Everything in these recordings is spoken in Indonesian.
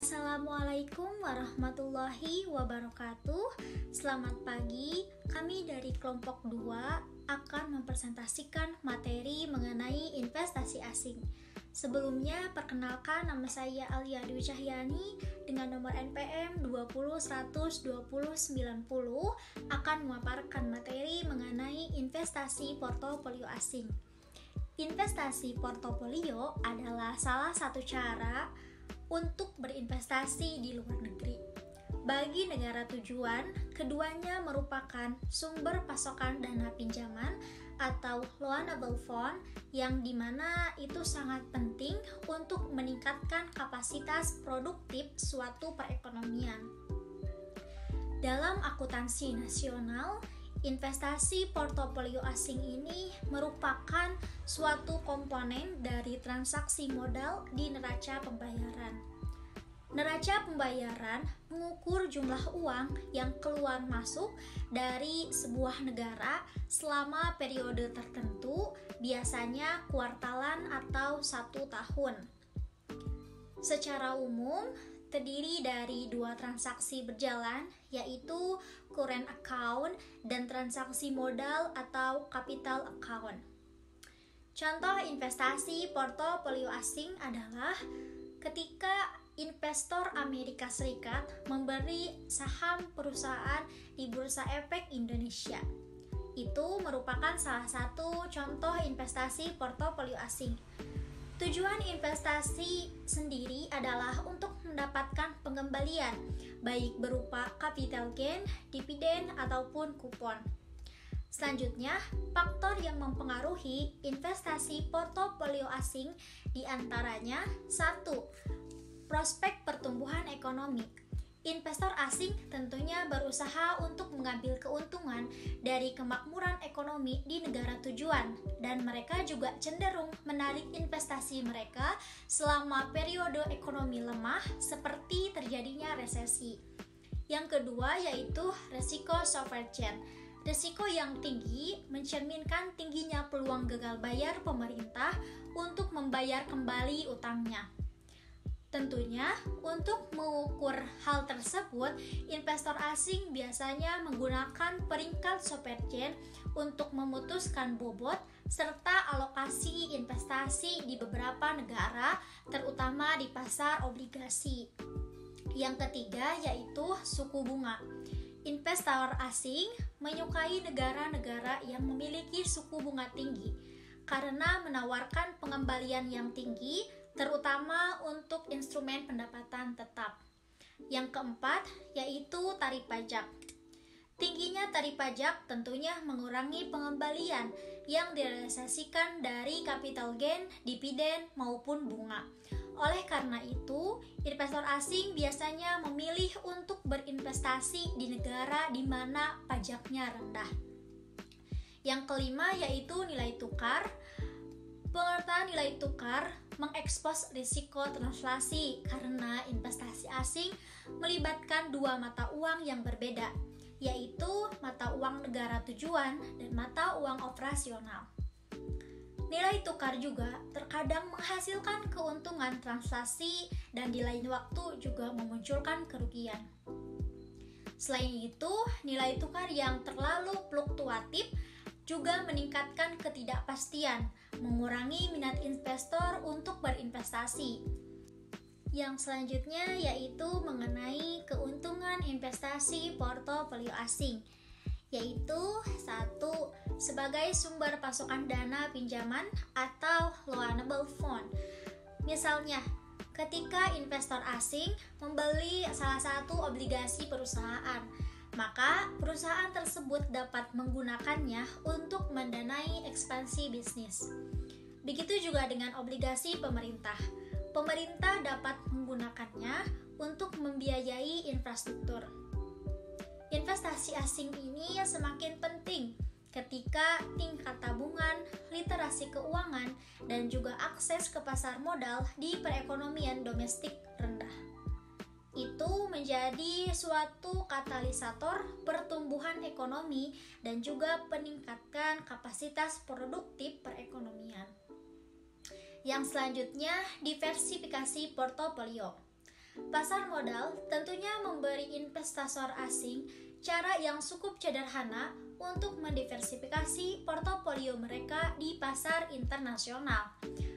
Assalamualaikum warahmatullahi wabarakatuh. Selamat pagi, kami dari kelompok 2 akan mempresentasikan materi mengenai investasi asing. Sebelumnya, perkenalkan nama saya Alia Dwi Cahyani dengan nomor NPM 20.100.20.90 akan memaparkan materi mengenai investasi portofolio asing. Investasi portofolio adalah salah satu cara untuk berinvestasi di luar negeri. Bagi negara tujuan, keduanya merupakan sumber pasokan dana pinjaman atau loanable fund yang dimana itu sangat penting untuk meningkatkan kapasitas produktif suatu perekonomian. Dalam akuntansi nasional, investasi portofolio asing ini merupakan suatu komponen dari transaksi modal di neraca pembayaran. Neraca pembayaran mengukur jumlah uang yang keluar masuk dari sebuah negara selama periode tertentu, biasanya kuartalan atau 1 tahun. Secara umum, terdiri dari 2 transaksi berjalan, yaitu current account dan transaksi modal atau capital account. Contoh investasi portofolio asing adalah ketika investor Amerika Serikat membeli saham perusahaan di Bursa Efek Indonesia. Itu merupakan salah satu contoh investasi portofolio asing. Tujuan investasi sendiri adalah untuk mendapatkan pengembalian, baik berupa capital gain, dividen, ataupun kupon. Selanjutnya, faktor yang mempengaruhi investasi portofolio asing diantaranya 1. Prospek pertumbuhan ekonomi. Investor asing tentunya berusaha untuk mengambil keuntungan dari kemakmuran ekonomi di negara tujuan, dan mereka juga cenderung menarik investasi mereka selama periode ekonomi lemah seperti terjadinya resesi. Yang kedua yaitu resiko sovereign. Risiko yang tinggi mencerminkan tingginya peluang gagal bayar pemerintah untuk membayar kembali utangnya. Tentunya, untuk mengukur hal tersebut, investor asing biasanya menggunakan peringkat sovereign untuk memutuskan bobot serta alokasi investasi di beberapa negara, terutama di pasar obligasi. Yang ketiga yaitu suku bunga. Investor asing menyukai negara-negara yang memiliki suku bunga tinggi karena menawarkan pengembalian yang tinggi, terutama untuk instrumen pendapatan tetap. Yang keempat yaitu tarif pajak. Tingginya tarif pajak tentunya mengurangi pengembalian yang direalisasikan dari capital gain, dividen maupun bunga. Oleh karena itu, investor asing biasanya memilih untuk berinvestasi di negara di mana pajaknya rendah. Yang kelima yaitu nilai tukar. Pengertian nilai tukar mengekspos risiko translasi karena investasi asing melibatkan 2 mata uang yang berbeda, yaitu mata uang negara tujuan dan mata uang operasional. Nilai tukar juga terkadang menghasilkan keuntungan translasi dan di lain waktu juga memunculkan kerugian. Selain itu, nilai tukar yang terlalu fluktuatif juga meningkatkan ketidakpastian, mengurangi minat investor untuk berinvestasi. Yang selanjutnya yaitu mengenai keuntungan investasi portofolio asing, yaitu 1. Sebagai sumber pasokan dana pinjaman atau loanable fund. Misalnya, ketika investor asing membeli salah satu obligasi perusahaan, maka perusahaan tersebut dapat menggunakannya untuk mendanai ekspansi bisnis. Begitu juga dengan obligasi pemerintah. Pemerintah dapat menggunakannya untuk membiayai infrastruktur. Investasi asing ini semakin penting ketika tingkat tabungan, literasi keuangan, dan juga akses ke pasar modal di perekonomian domestik rendah. Itu menjadi suatu katalisator pertumbuhan ekonomi dan juga peningkatkan kapasitas produktif perekonomian. Yang selanjutnya, diversifikasi portofolio. Pasar modal tentunya memberi investor asing cara yang cukup sederhana untuk mendiversifikasi portofolio mereka di pasar internasional.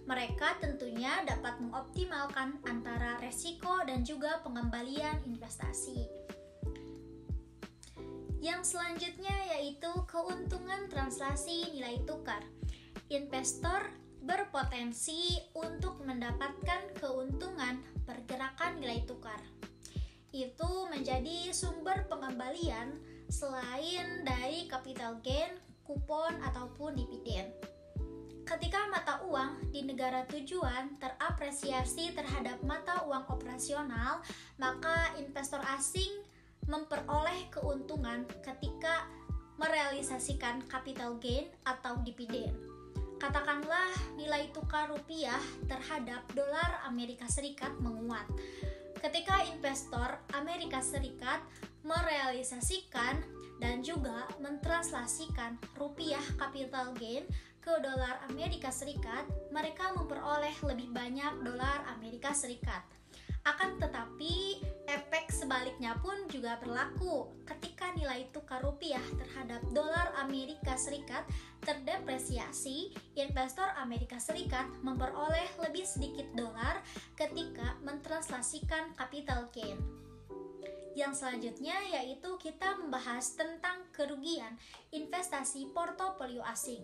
Mereka tentunya dapat mengoptimalkan antara resiko dan juga pengembalian investasi. Yang selanjutnya yaitu keuntungan translasi nilai tukar. Investor berpotensi untuk mendapatkan keuntungan pergerakan nilai tukar. Itu menjadi sumber pengembalian selain dari capital gain, kupon, ataupun dividen. Ketika mata uang di negara tujuan terapresiasi terhadap mata uang operasional, maka investor asing memperoleh keuntungan ketika merealisasikan capital gain atau dividen. Katakanlah nilai tukar rupiah terhadap dolar Amerika Serikat menguat. Ketika investor Amerika Serikat merealisasikan dan juga mentranslasikan rupiah capital gain ke dolar Amerika Serikat, mereka memperoleh lebih banyak dolar Amerika Serikat. Akan tetapi, efek sebaliknya pun juga berlaku. Ketika nilai tukar rupiah terhadap dolar Amerika Serikat terdepresiasi, investor Amerika Serikat memperoleh lebih sedikit dolar ketika mentranslasikan capital gain. Yang selanjutnya yaitu kita membahas tentang kerugian investasi portofolio asing.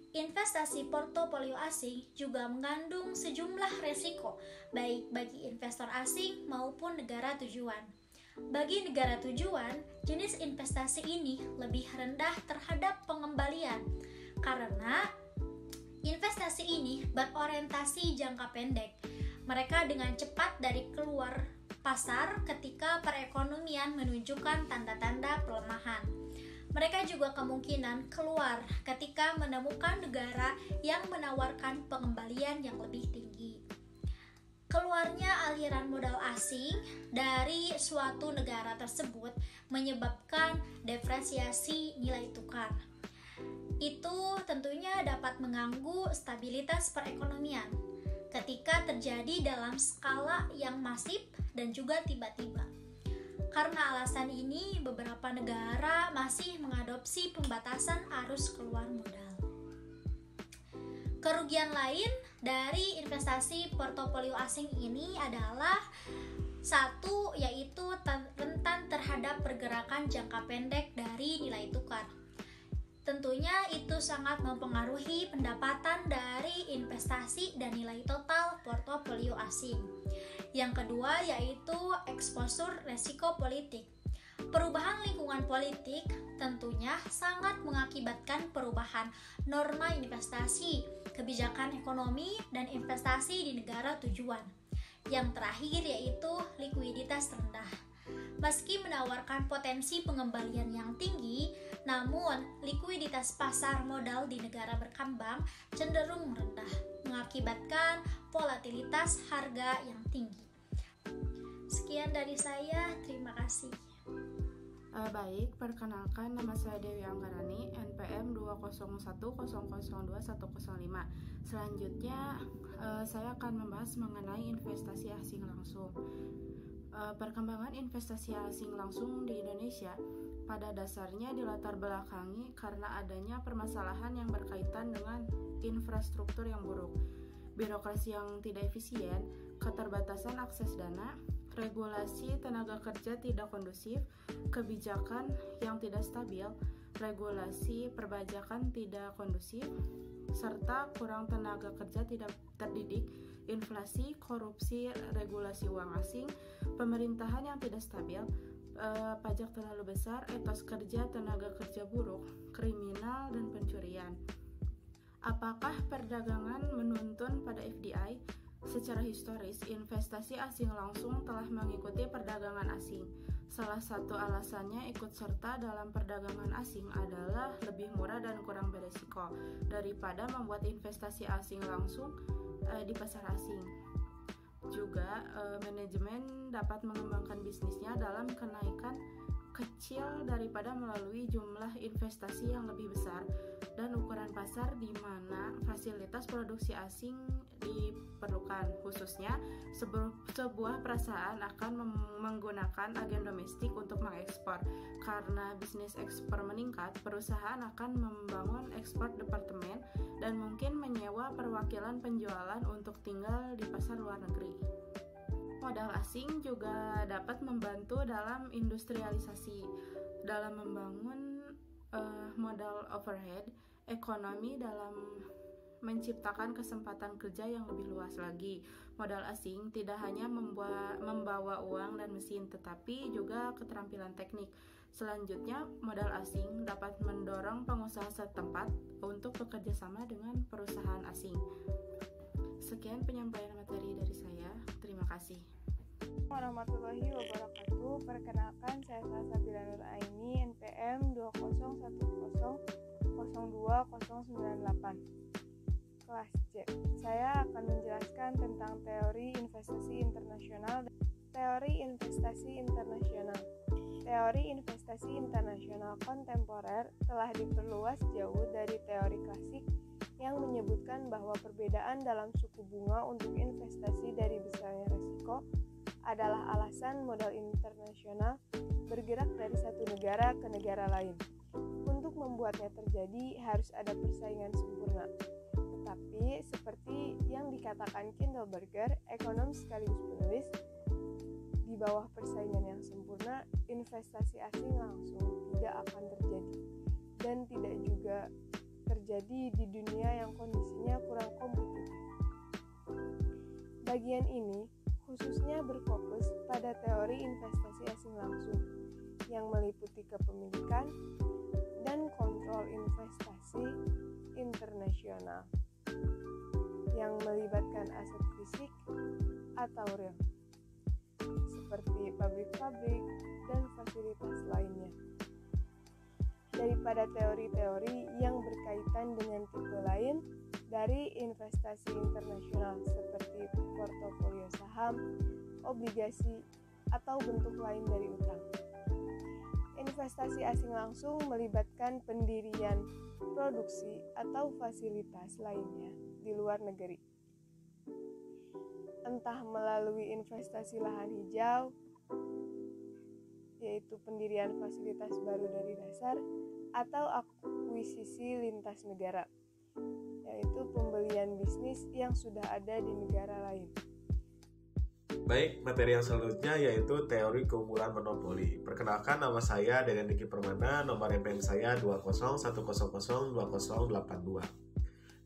Investasi portofolio asing juga mengandung sejumlah resiko, baik bagi investor asing maupun negara tujuan. Bagi negara tujuan, jenis investasi ini lebih rendah terhadap pengembalian, karena investasi ini berorientasi jangka pendek. Mereka dengan cepat dari keluar pasar ketika perekonomian menunjukkan tanda-tanda pelemahan. Mereka juga kemungkinan keluar ketika menemukan negara yang menawarkan pengembalian yang lebih tinggi. Keluarnya aliran modal asing dari suatu negara tersebut menyebabkan depresiasi nilai tukar. Itu tentunya dapat mengganggu stabilitas perekonomian ketika terjadi dalam skala yang masif dan juga tiba-tiba. Karena alasan ini, beberapa negara masih mengadopsi pembatasan arus keluar modal. Kerugian lain dari investasi portofolio asing ini adalah satu, yaitu rentan terhadap pergerakan jangka pendek dari nilai tukar. Tentunya itu sangat mempengaruhi pendapatan dari investasi dan nilai total portofolio asing. Yang kedua yaitu exposure resiko politik. Perubahan lingkungan politik tentunya sangat mengakibatkan perubahan norma investasi, kebijakan ekonomi, dan investasi di negara tujuan. Yang terakhir yaitu likuiditas rendah. Meski menawarkan potensi pengembalian yang tinggi, namun likuiditas pasar modal di negara berkembang cenderung rendah, mengakibatkan volatilitas harga yang tinggi. Sekian dari saya, terima kasih. Baik, perkenalkan nama saya Dewi Anggarani, NPM 201002105. Selanjutnya, saya akan membahas mengenai investasi asing langsung. Perkembangan investasi asing langsung di Indonesia pada dasarnya dilatar belakangi karena adanya permasalahan yang berkaitan dengan infrastruktur yang buruk, birokrasi yang tidak efisien, keterbatasan akses dana, regulasi tenaga kerja tidak kondusif, kebijakan yang tidak stabil, regulasi perpajakan tidak kondusif, serta kurang tenaga kerja tidak terdidik, inflasi, korupsi, regulasi uang asing, pemerintahan yang tidak stabil, pajak terlalu besar, etos kerja tenaga kerja buruk, kriminal, dan pencurian. Apakah perdagangan menuntun pada FDI? Secara historis, investasi asing langsung telah mengikuti perdagangan asing. Salah satu alasannya ikut serta dalam perdagangan asing adalah lebih murah dan kurang beresiko daripada membuat investasi asing langsung di pasar asing. Juga manajemen dapat mengembangkan bisnisnya dalam kenaikan kecil daripada melalui jumlah investasi yang lebih besar dan ukuran pasar di mana fasilitas produksi asing diperlukan. Khususnya sebuah perusahaan akan menggunakan agen domestik untuk mengekspor. Karena bisnis ekspor meningkat, perusahaan akan membangun ekspor departemen dan mungkin menyewa perwakilan penjualan untuk tinggal di pasar luar negeri. Modal asing juga dapat membantu dalam industrialisasi, dalam membangun modal overhead ekonomi, dalam menciptakan kesempatan kerja yang lebih luas lagi. Modal asing tidak hanya membawa uang dan mesin, tetapi juga keterampilan teknik. Selanjutnya, modal asing dapat mendorong pengusaha setempat untuk bekerja sama dengan perusahaan asing. Sekian penyampaian materi dari saya. Terima kasih. Warahmatullahi wabarakatuh. Perkenalkan, saya Salsabila Nur Aini, NPM 201000298. Kelas C. Saya akan menjelaskan tentang teori investasi internasional. Teori investasi internasional. Teori investasi internasional kontemporer telah diperluas jauh dari teori klasik yang menyebutkan bahwa perbedaan dalam suku bunga untuk investasi dari besarnya risiko adalah alasan modal internasional bergerak dari satu negara ke negara lain. Untuk membuatnya terjadi harus ada persaingan sempurna. Tetapi seperti yang dikatakan Kindleberger, ekonom sekaligus penulis, di bawah persaingan yang sempurna, investasi asing langsung tidak akan terjadi dan tidak juga terjadi di dunia yang kondisinya kurang kompetitif. Bagian ini khususnya berfokus pada teori investasi asing langsung yang meliputi kepemilikan dan kontrol investasi internasional yang melibatkan aset fisik atau real seperti pabrik-pabrik dan fasilitas lainnya. Daripada teori-teori yang berkaitan dengan tipe lain dari investasi internasional seperti portofolio saham, obligasi, atau bentuk lain dari utang. Investasi asing langsung melibatkan pendirian produksi atau fasilitas lainnya di luar negeri. Entah melalui investasi lahan hijau, yaitu pendirian fasilitas baru dari dasar, atau akuisisi lintas negara, yaitu pembelian bisnis yang sudah ada di negara lain. Baik, materi yang selanjutnya yaitu teori keunggulan monopoli. Perkenalkan, nama saya Deden Diki Permana, nomor NPM saya 201002082.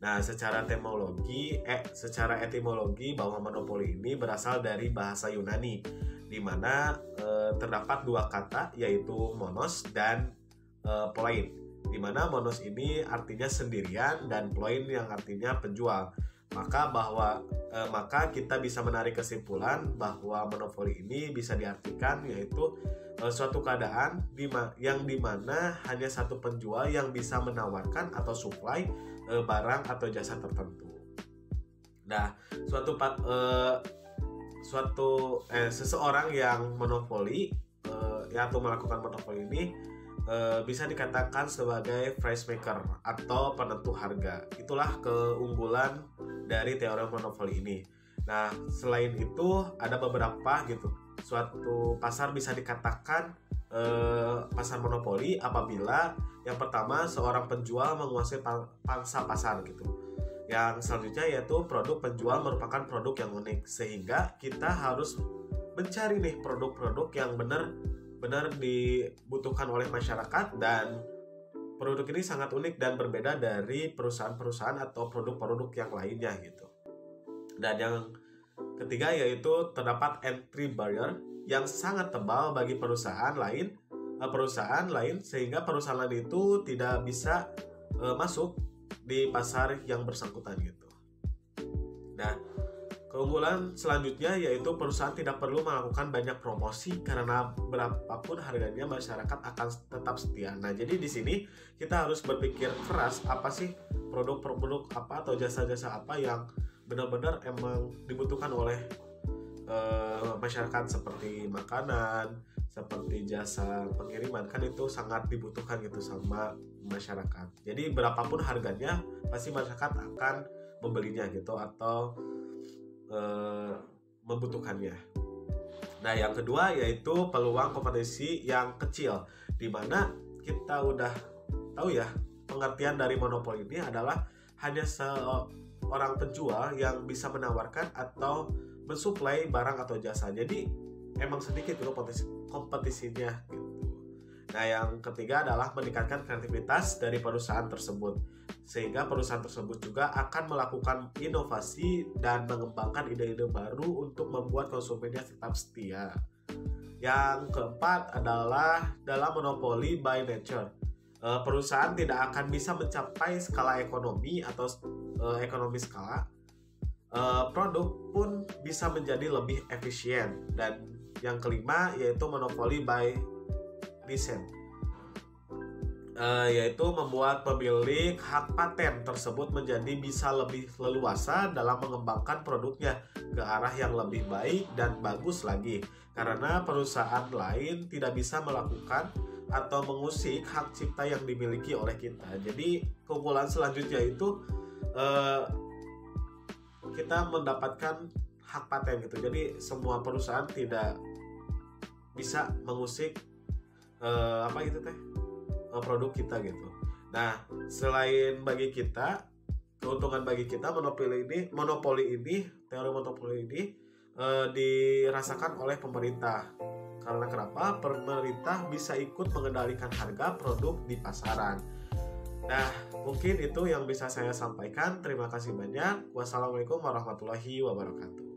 Nah, secara etimologi bahwa monopoli ini berasal dari bahasa Yunani, di mana terdapat dua kata yaitu monos dan ploin, di mana monos ini artinya sendirian dan ploin yang artinya penjual. Maka kita bisa menarik kesimpulan bahwa monopoli ini bisa diartikan yaitu suatu keadaan yang dimana hanya satu penjual yang bisa menawarkan atau supply barang atau jasa tertentu. Nah, seseorang yang monopoli atau melakukan monopoli ini bisa dikatakan sebagai price maker atau penentu harga. Itulah keunggulan dari teori monopoli ini. Nah, selain itu ada beberapa gitu. Suatu pasar bisa dikatakan pasar monopoli apabila yang pertama seorang penjual menguasai pangsa pasar gitu. Yang selanjutnya yaitu produk penjual merupakan produk yang unik, sehingga kita harus mencari nih produk-produk yang benar dibutuhkan oleh masyarakat, dan produk ini sangat unik dan berbeda dari perusahaan-perusahaan atau produk-produk yang lainnya gitu. Dan yang ketiga yaitu terdapat entry barrier yang sangat tebal bagi perusahaan lain sehingga perusahaan lain itu tidak bisa masuk di pasar yang bersangkutan gitu. Nah, keunggulan selanjutnya yaitu perusahaan tidak perlu melakukan banyak promosi karena berapapun harganya masyarakat akan tetap setia. Nah, jadi di sini kita harus berpikir keras, apa sih produk-produk apa atau jasa-jasa apa yang benar-benar emang dibutuhkan oleh masyarakat, seperti makanan, seperti jasa pengiriman kan itu sangat dibutuhkan gitu sama masyarakat. Jadi berapapun harganya pasti masyarakat akan membelinya gitu atau membutuhkannya. Nah, yang kedua yaitu peluang kompetisi yang kecil, di mana kita udah tahu ya, pengertian dari monopoli ini adalah hanya seorang penjual yang bisa menawarkan atau mensuplai barang atau jasa. Jadi emang sedikit itu kompetisinya gitu. Nah, yang ketiga adalah meningkatkan kreativitas dari perusahaan tersebut, sehingga perusahaan tersebut juga akan melakukan inovasi dan mengembangkan ide-ide baru untuk membuat konsumennya tetap setia. Yang keempat adalah dalam monopoli by nature, perusahaan tidak akan bisa mencapai skala ekonomi atau ekonomi skala. Produk pun bisa menjadi lebih efisien. Dan yang kelima yaitu monopoli by license, yaitu membuat pemilik hak paten tersebut menjadi bisa lebih leluasa dalam mengembangkan produknya ke arah yang lebih baik dan bagus lagi, karena perusahaan lain tidak bisa melakukan atau mengusik hak cipta yang dimiliki oleh kita. Jadi keunggulan selanjutnya itu kita mendapatkan hak paten gitu. Jadi semua perusahaan tidak bisa mengusik produk kita gitu. Nah, selain bagi kita, keuntungan bagi kita, teori monopoli ini dirasakan oleh pemerintah. Karena kenapa? Pemerintah bisa ikut mengendalikan harga produk di pasaran. Nah, mungkin itu yang bisa saya sampaikan. Terima kasih banyak. Wassalamualaikum warahmatullahi wabarakatuh.